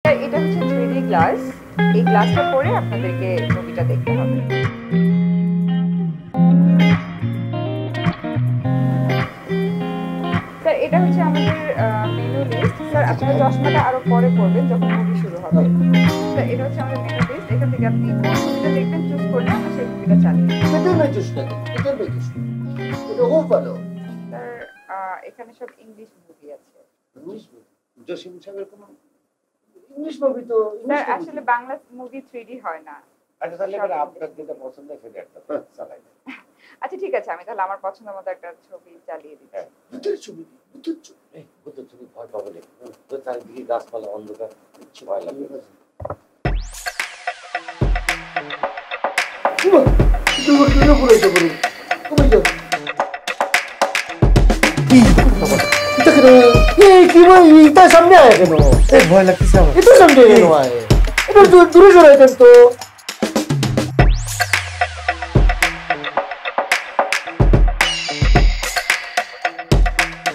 Sir এটা হচ্ছে 3D glass. এই গ্লাসটা পরে আপনাদেরকে মুভিটা দেখতে হবে। স্যার এটা হচ্ছে আমাদের মেনু লিস্ট। স্যার আপনারা চশমাটা আরো পরে পড়বেন যখন মুভি শুরু হবে। স্যার এটা হচ্ছে আমাদের মেনু লিস্ট। এখান থেকে আপনি কোন মুভিটা দেখবেন চুজ করলে আমরা সেই মুভিটা চালিয়ে দিই। এটা খুব ভালো। স্যার এখানে সব ইংলিশ মুভি আছে। ইংলিশ মুভি জসিম সাহেবের কোনো ইংলিশ মুভি তো স্যার আসলে বাংলা মুভি 3D হয় না। আচ্ছা তাহলে এবার আপনার যেটা পছন্দ সেটা একটা চালাই দেন। আচ্ছা ঠিক আছে, আমি তাহলে আমার পছন্দ মতো একটা ছবি চালিয়ে দিচ্ছি। ভূতের ছবি ভূতের ছবি ভয় পাবে না। তো চারিদিকে গাছপালা অন্ধকার কিছু ভয় লাগবে না। সামনে আয় কেন? ভয় লাগতেছে আমার। এটা সামনে কেন আয়? এটা দূরে সরে দেন তো।